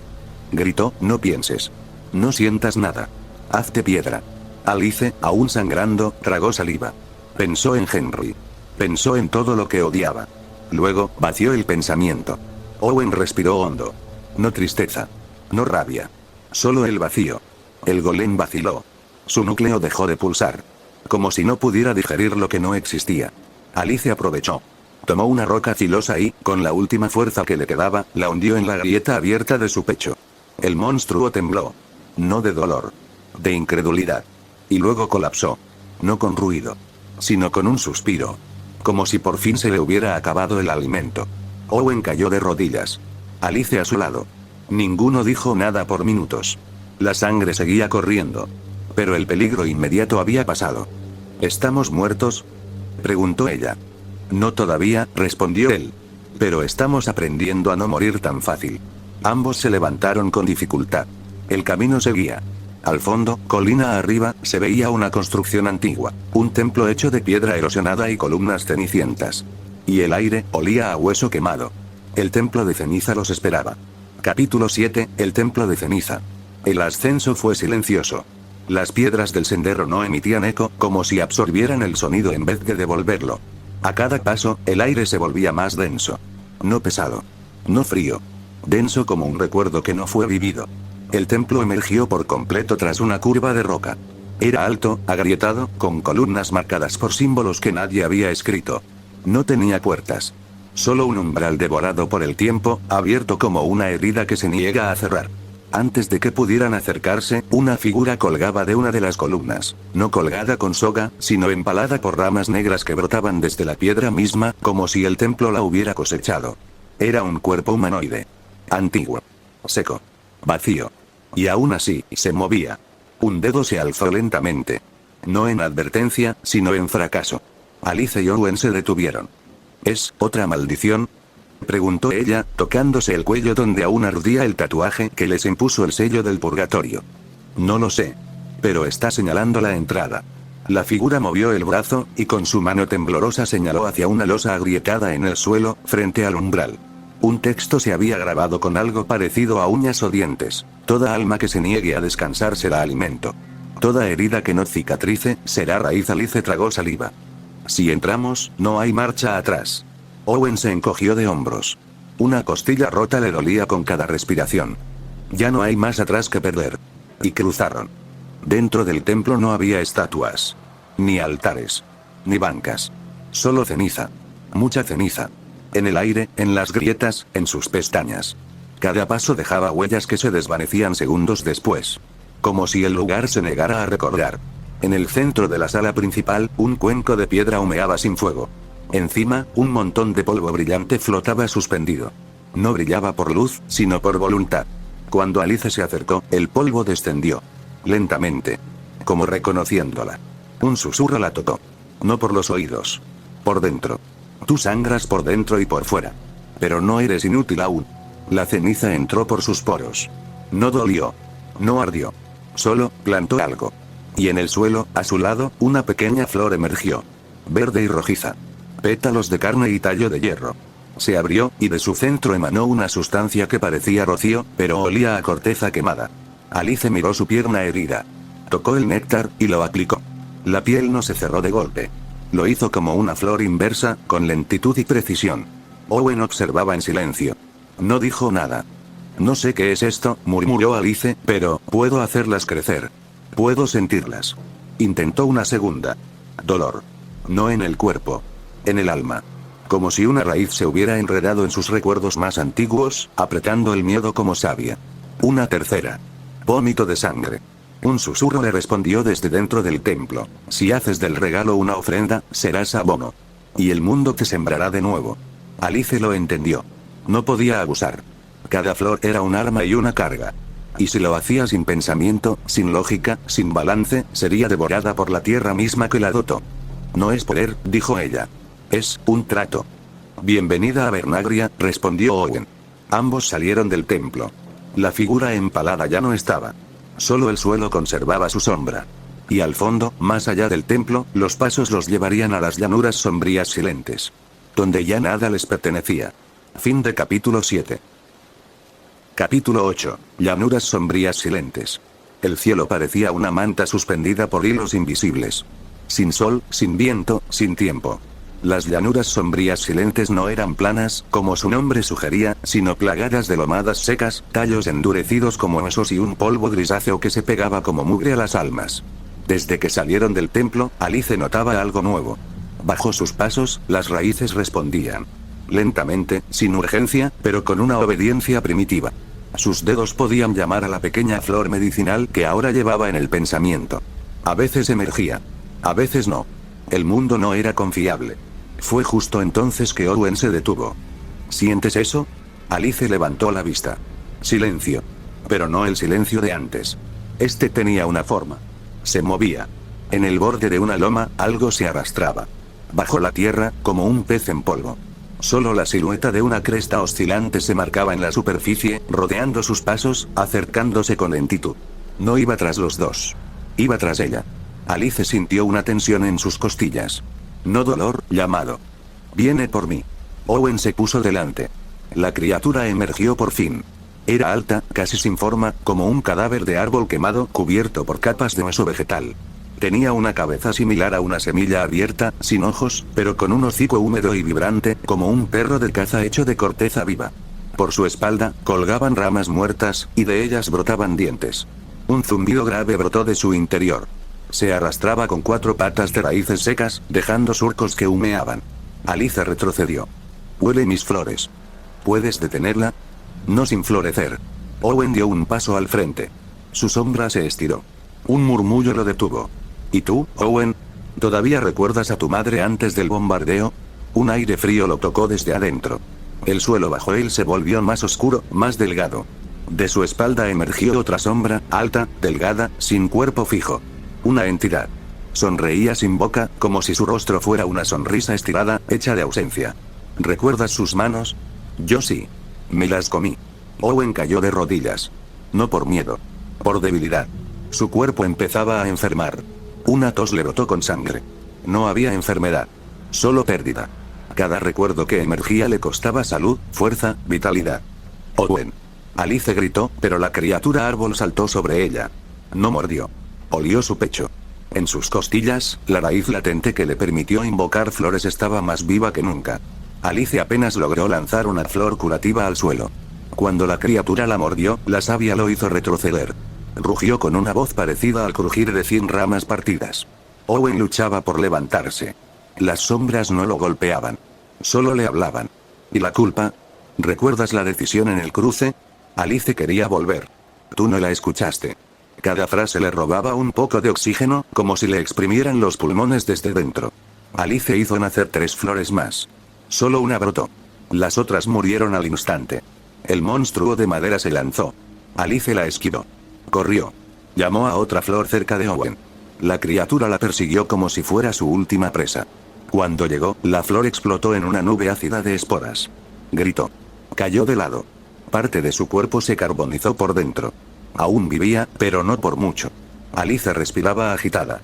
Gritó, no pienses. No sientas nada. Hazte piedra. Alice, aún sangrando, tragó saliva. Pensó en Henry. Pensó en todo lo que odiaba. Luego, vació el pensamiento. Owen respiró hondo. No tristeza. No rabia. Solo el vacío. El golem vaciló. Su núcleo dejó de pulsar. Como si no pudiera digerir lo que no existía. Alice aprovechó. Tomó una roca filosa y, con la última fuerza que le quedaba, la hundió en la grieta abierta de su pecho. El monstruo tembló. No de dolor. De incredulidad. Y luego colapsó. No con ruido. Sino con un suspiro. Como si por fin se le hubiera acabado el alimento. Owen cayó de rodillas. Alice a su lado. Ninguno dijo nada por minutos. La sangre seguía corriendo. Pero el peligro inmediato había pasado. ¿Estamos muertos?, preguntó ella. No todavía, respondió él. Pero estamos aprendiendo a no morir tan fácil. Ambos se levantaron con dificultad. El camino seguía. Al fondo, colina arriba, se veía una construcción antigua. Un templo hecho de piedra erosionada y columnas cenicientas. Y el aire olía a hueso quemado. El templo de ceniza los esperaba. Capítulo 7, el templo de ceniza. El ascenso fue silencioso. Las piedras del sendero no emitían eco, como si absorbieran el sonido en vez de devolverlo. A cada paso, el aire se volvía más denso. No pesado. No frío. Denso como un recuerdo que no fue vivido. El templo emergió por completo tras una curva de roca. Era alto, agrietado, con columnas marcadas por símbolos que nadie había escrito. No tenía puertas. Solo un umbral devorado por el tiempo, abierto como una herida que se niega a cerrar. Antes de que pudieran acercarse, una figura colgaba de una de las columnas, no colgada con soga, sino empalada por ramas negras que brotaban desde la piedra misma, como si el templo la hubiera cosechado. Era un cuerpo humanoide. Antiguo. Seco. Vacío. Y aún así, se movía. Un dedo se alzó lentamente. No en advertencia, sino en fracaso. Alice y Owen se detuvieron. ¿Es otra maldición?, preguntó ella, tocándose el cuello donde aún ardía el tatuaje que les impuso el sello del purgatorio. No lo sé. Pero está señalando la entrada. La figura movió el brazo, y con su mano temblorosa señaló hacia una losa agrietada en el suelo, frente al umbral. Un texto se había grabado con algo parecido a uñas o dientes. Toda alma que se niegue a descansar será alimento. Toda herida que no cicatrice, será raíz. Alice tragó saliva. Si entramos, no hay marcha atrás. Owen se encogió de hombros. Una costilla rota le dolía con cada respiración. Ya no hay más atrás que perder. Y cruzaron. Dentro del templo no había estatuas. Ni altares. Ni bancas. Solo ceniza. Mucha ceniza. En el aire, en las grietas, en sus pestañas. Cada paso dejaba huellas que se desvanecían segundos después. Como si el lugar se negara a recordar. En el centro de la sala principal, un cuenco de piedra humeaba sin fuego. Encima, un montón de polvo brillante flotaba suspendido. No brillaba por luz, sino por voluntad. Cuando Alice se acercó, el polvo descendió. Lentamente. Como reconociéndola. Un susurro la tocó. No por los oídos. Por dentro. Tú sangras por dentro y por fuera. Pero no eres inútil aún. La ceniza entró por sus poros. No dolió. No ardió. Solo, plantó algo. Y en el suelo, a su lado, una pequeña flor emergió. Verde y rojiza. Pétalos de carne y tallo de hierro. Se abrió, y de su centro emanó una sustancia que parecía rocío, pero olía a corteza quemada. Alice miró su pierna herida. Tocó el néctar, y lo aplicó. La piel no se cerró de golpe. Lo hizo como una flor inversa, con lentitud y precisión. Owen observaba en silencio. No dijo nada. No sé qué es esto, murmuró Alice, pero puedo hacerlas crecer. Puedo sentirlas. Intentó una segunda. Dolor. No en el cuerpo. En el alma. Como si una raíz se hubiera enredado en sus recuerdos más antiguos, apretando el miedo como savia. Una tercera. Vómito de sangre. Un susurro le respondió desde dentro del templo. Si haces del regalo una ofrenda, serás abono. Y el mundo te sembrará de nuevo. Alice lo entendió. No podía abusar. Cada flor era un arma y una carga. Y si lo hacía sin pensamiento, sin lógica, sin balance, sería devorada por la tierra misma que la dotó. No es poder, dijo ella. Es un trato. Bienvenida a Vernagria, respondió Owen. Ambos salieron del templo. La figura empalada ya no estaba. Solo el suelo conservaba su sombra. Y al fondo, más allá del templo, los pasos los llevarían a las llanuras sombrías silentes. Donde ya nada les pertenecía. Fin de capítulo 7. Capítulo 8. Llanuras sombrías silentes. El cielo parecía una manta suspendida por hilos invisibles. Sin sol, sin viento, sin tiempo. Las llanuras sombrías silentes no eran planas, como su nombre sugería, sino plagadas de lomadas secas, tallos endurecidos como huesos y un polvo grisáceo que se pegaba como mugre a las almas. Desde que salieron del templo, Alice notaba algo nuevo. Bajo sus pasos, las raíces respondían. Lentamente, sin urgencia, pero con una obediencia primitiva. Sus dedos podían llamar a la pequeña flor medicinal que ahora llevaba en el pensamiento. A veces emergía. A veces no. El mundo no era confiable. Fue justo entonces que Owen se detuvo. ¿Sientes eso? Alice levantó la vista. Silencio. Pero no el silencio de antes. Este tenía una forma. Se movía. En el borde de una loma, algo se arrastraba. Bajo la tierra, como un pez en polvo. Solo la silueta de una cresta oscilante se marcaba en la superficie, rodeando sus pasos, acercándose con lentitud. No iba tras los dos. Iba tras ella. Alice sintió una tensión en sus costillas. No dolor, llamado. Viene por mí. Owen se puso delante. La criatura emergió por fin. Era alta, casi sin forma, como un cadáver de árbol quemado, cubierto por capas de hueso vegetal. Tenía una cabeza similar a una semilla abierta, sin ojos, pero con un hocico húmedo y vibrante, como un perro de caza hecho de corteza viva. Por su espalda, colgaban ramas muertas, y de ellas brotaban dientes. Un zumbido grave brotó de su interior. Se arrastraba con 4 patas de raíces secas, dejando surcos que humeaban. Alice retrocedió. Huele mis flores. ¿Puedes detenerla? No sin florecer. Owen dio un paso al frente. Su sombra se estiró. Un murmullo lo detuvo. ¿Y tú, Owen? ¿Todavía recuerdas a tu madre antes del bombardeo? Un aire frío lo tocó desde adentro. El suelo bajo él se volvió más oscuro, más delgado. De su espalda emergió otra sombra, alta, delgada, sin cuerpo fijo. Una entidad. Sonreía sin boca, como si su rostro fuera una sonrisa estirada, hecha de ausencia. ¿Recuerdas sus manos? Yo sí. Me las comí. Owen cayó de rodillas. No por miedo. Por debilidad. Su cuerpo empezaba a enfermar. Una tos le brotó con sangre. No había enfermedad. Solo pérdida. Cada recuerdo que emergía le costaba salud, fuerza, vitalidad. Owen. Alice gritó, pero la criatura árbol saltó sobre ella. No mordió. Olió su pecho. En sus costillas, la raíz latente que le permitió invocar flores estaba más viva que nunca. Alice apenas logró lanzar una flor curativa al suelo. Cuando la criatura la mordió, la savia lo hizo retroceder. Rugió con una voz parecida al crujir de 100 ramas partidas. Owen luchaba por levantarse. Las sombras no lo golpeaban. Solo le hablaban. ¿Y la culpa? ¿Recuerdas la decisión en el cruce? Alice quería volver. Tú no la escuchaste. Cada frase le robaba un poco de oxígeno, como si le exprimieran los pulmones desde dentro. Alice hizo nacer 3 flores más. Solo una brotó. Las otras murieron al instante. El monstruo de madera se lanzó. Alice la esquivó. Corrió. Llamó a otra flor cerca de Owen. La criatura la persiguió como si fuera su última presa. Cuando llegó, la flor explotó en una nube ácida de esporas. Gritó. Cayó de lado. Parte de su cuerpo se carbonizó por dentro. Aún vivía, pero no por mucho. Alice respiraba agitada.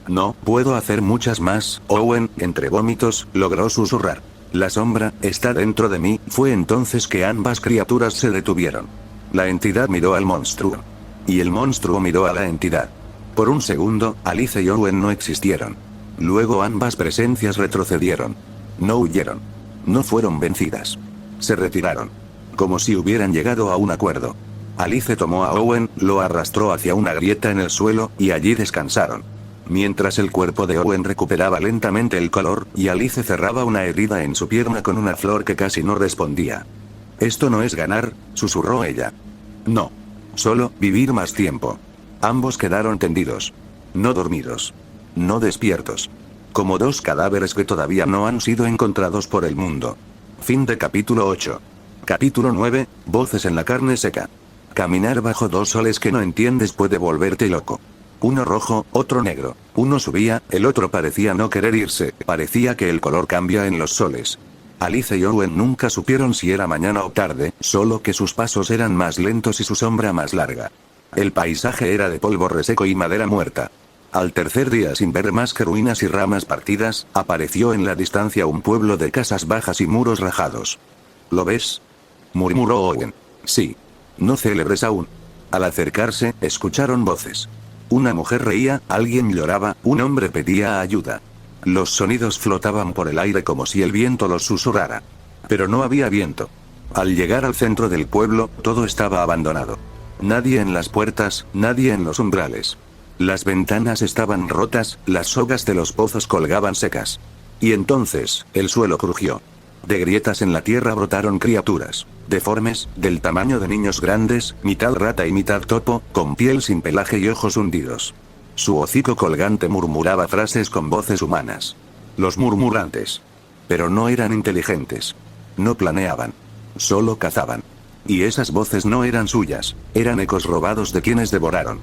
No puedo hacer muchas más, Owen, entre vómitos, logró susurrar. La sombra está dentro de mí. Fue entonces que ambas criaturas se detuvieron. La entidad miró al monstruo. Y el monstruo miró a la entidad. Por un segundo, Alice y Owen no existieron. Luego ambas presencias retrocedieron. No huyeron. No fueron vencidas. Se retiraron. Como si hubieran llegado a un acuerdo. Alice tomó a Owen, lo arrastró hacia una grieta en el suelo, y allí descansaron. Mientras el cuerpo de Owen recuperaba lentamente el color, y Alice cerraba una herida en su pierna con una flor que casi no respondía. Esto no es ganar, susurró ella. No. Solo, vivir más tiempo. Ambos quedaron tendidos. No dormidos. No despiertos. Como dos cadáveres que todavía no han sido encontrados por el mundo. Fin de capítulo 8. Capítulo 9, voces en la carne seca. Caminar bajo dos soles que no entiendes puede volverte loco. Uno rojo, otro negro. Uno subía, el otro parecía no querer irse, parecía que el color cambia en los soles. Alice y Owen nunca supieron si era mañana o tarde, solo que sus pasos eran más lentos y su sombra más larga. El paisaje era de polvo reseco y madera muerta. Al tercer día, sin ver más que ruinas y ramas partidas, apareció en la distancia un pueblo de casas bajas y muros rajados. ¿Lo ves?, murmuró Owen. Sí. No célebres aún. Al acercarse, escucharon voces. Una mujer reía, alguien lloraba, un hombre pedía ayuda. Los sonidos flotaban por el aire como si el viento los susurrara. Pero no había viento. Al llegar al centro del pueblo, todo estaba abandonado. Nadie en las puertas, nadie en los umbrales. Las ventanas estaban rotas, las sogas de los pozos colgaban secas. Y entonces, el suelo crujió. De grietas en la tierra brotaron criaturas, deformes, del tamaño de niños grandes, mitad rata y mitad topo, con piel sin pelaje y ojos hundidos. Su hocico colgante murmuraba frases con voces humanas. Los murmurantes. Pero no eran inteligentes. No planeaban. Solo cazaban. Y esas voces no eran suyas, eran ecos robados de quienes devoraron.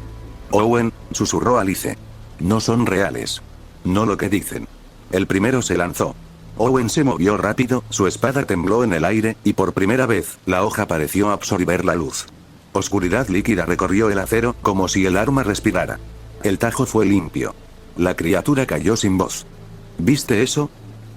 Owen, susurró Alice. No son reales. No lo que dicen. El primero se lanzó. Owen se movió rápido, su espada tembló en el aire, y por primera vez, la hoja pareció absorber la luz. Oscuridad líquida recorrió el acero, como si el arma respirara. El tajo fue limpio. La criatura cayó sin voz. ¿Viste eso?,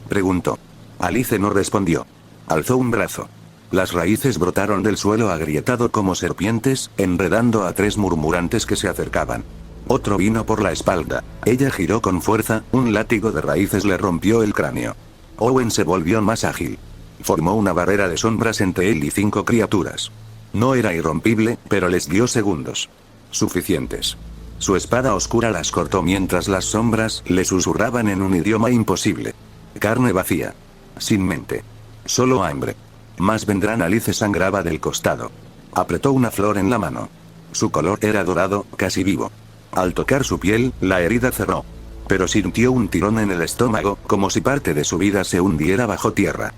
preguntó. Alice no respondió. Alzó un brazo. Las raíces brotaron del suelo agrietado como serpientes, enredando a tres murmurantes que se acercaban. Otro vino por la espalda. Ella giró con fuerza, un látigo de raíces le rompió el cráneo. Owen se volvió más ágil. Formó una barrera de sombras entre él y 5 criaturas. No era irrompible, pero les dio segundos. Suficientes. Su espada oscura las cortó mientras las sombras le susurraban en un idioma imposible. Carne vacía. Sin mente. Solo hambre. Más vendrán. Alice sangraba del costado. Apretó una flor en la mano. Su color era dorado, casi vivo. Al tocar su piel, la herida cerró. Pero sintió un tirón en el estómago, como si parte de su vida se hundiera bajo tierra.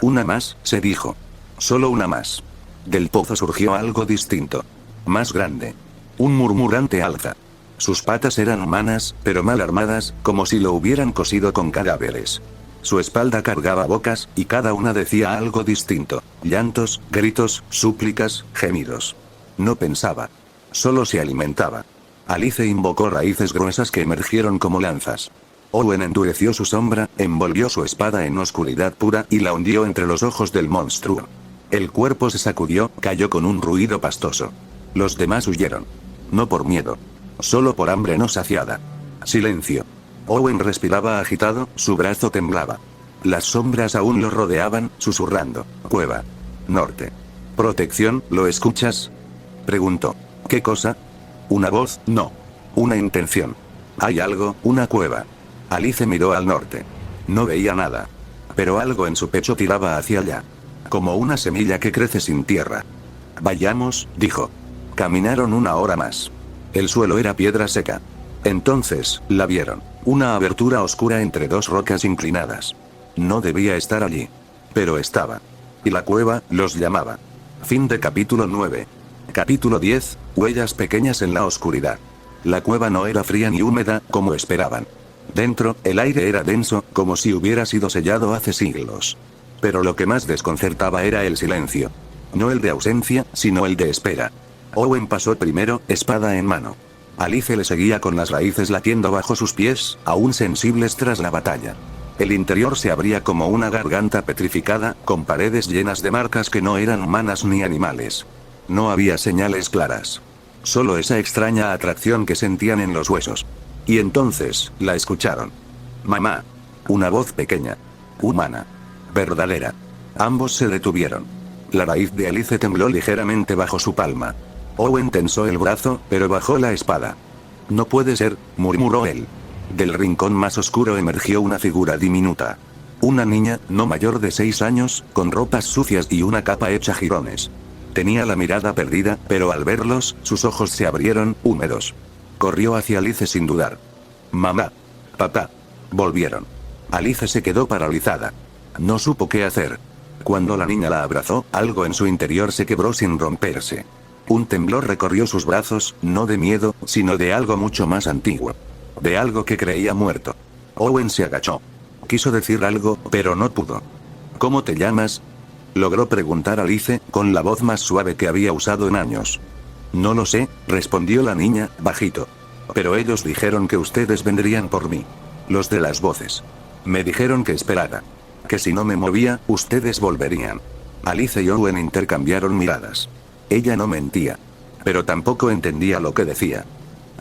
Una más, se dijo. Solo una más. Del pozo surgió algo distinto. Más grande. Un murmurante alza. Sus patas eran humanas, pero mal armadas, como si lo hubieran cosido con cadáveres. Su espalda cargaba bocas, y cada una decía algo distinto. Llantos, gritos, súplicas, gemidos. No pensaba. Solo se alimentaba. Alice invocó raíces gruesas que emergieron como lanzas. Owen endureció su sombra, envolvió su espada en oscuridad pura y la hundió entre los ojos del monstruo. El cuerpo se sacudió, cayó con un ruido pastoso. Los demás huyeron. No por miedo. Solo por hambre no saciada. Silencio. Owen respiraba agitado, su brazo temblaba. Las sombras aún lo rodeaban, susurrando. Cueva. Norte. Protección, ¿lo escuchas?, preguntó. ¿Qué cosa? Una voz, no. Una intención. Hay algo, una cueva. Alice miró al norte. No veía nada. Pero algo en su pecho tiraba hacia allá. Como una semilla que crece sin tierra. Vayamos, dijo. Caminaron 1 hora más. El suelo era piedra seca. Entonces, la vieron. Una abertura oscura entre 2 rocas inclinadas. No debía estar allí. Pero estaba. Y la cueva, los llamaba. Fin de capítulo 9. Capítulo 10, huellas pequeñas en la oscuridad. La cueva no era fría ni húmeda, como esperaban. Dentro, el aire era denso, como si hubiera sido sellado hace siglos. Pero lo que más desconcertaba era el silencio. No el de ausencia, sino el de espera. Owen pasó primero, espada en mano. Alice le seguía con las raíces latiendo bajo sus pies, aún sensibles tras la batalla. El interior se abría como una garganta petrificada, con paredes llenas de marcas que no eran humanas ni animales. No había señales claras. Solo esa extraña atracción que sentían en los huesos. Y entonces, la escucharon. Mamá. Una voz pequeña. Humana. Verdadera. Ambos se detuvieron. La raíz de Alice tembló ligeramente bajo su palma. Owen tensó el brazo, pero bajó la espada. No puede ser, murmuró él. Del rincón más oscuro emergió una figura diminuta. Una niña, no mayor de 6 años, con ropas sucias y una capa hecha jirones. Tenía la mirada perdida, pero al verlos, sus ojos se abrieron, húmedos. Corrió hacia Alice sin dudar. Mamá. Papá. Volvieron. Alice se quedó paralizada. No supo qué hacer. Cuando la niña la abrazó, algo en su interior se quebró sin romperse. Un temblor recorrió sus brazos, no de miedo, sino de algo mucho más antiguo. De algo que creía muerto. Owen se agachó. Quiso decir algo, pero no pudo. ¿Cómo te llamas? Logró preguntar Alice, con la voz más suave que había usado en años. No lo sé, respondió la niña, bajito. Pero ellos dijeron que ustedes vendrían por mí. Los de las voces. Me dijeron que esperara. Que si no me movía, ustedes volverían. Alice y Owen intercambiaron miradas. Ella no mentía. Pero tampoco entendía lo que decía.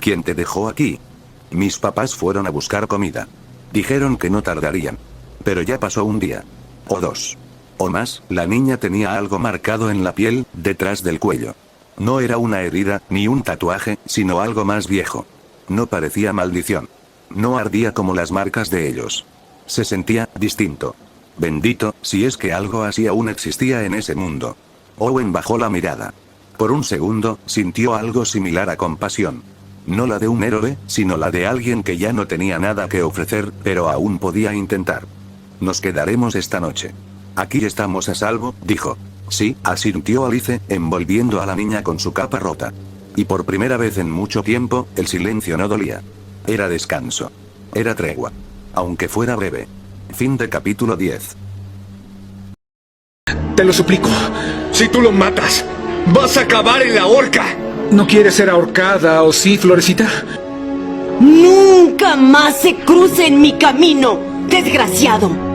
¿Quién te dejó aquí? Mis papás fueron a buscar comida. Dijeron que no tardarían. Pero ya pasó un día. O 2. O más, la niña tenía algo marcado en la piel, detrás del cuello. No era una herida, ni un tatuaje, sino algo más viejo. No parecía maldición. No ardía como las marcas de ellos. Se sentía distinto. Bendito, si es que algo así aún existía en ese mundo. Owen bajó la mirada. Por un segundo, sintió algo similar a compasión. No la de un héroe, sino la de alguien que ya no tenía nada que ofrecer, pero aún podía intentar. Nos quedaremos esta noche. Aquí estamos a salvo, dijo. Sí, asintió Alice, envolviendo a la niña con su capa rota. Y por primera vez en mucho tiempo, el silencio no dolía. Era descanso. Era tregua. Aunque fuera breve. Fin de capítulo 10. Te lo suplico. Si tú lo matas, vas a acabar en la horca. ¿No quieres ser ahorcada, o sí, Florecita? ¡Nunca más se cruce en mi camino, desgraciado!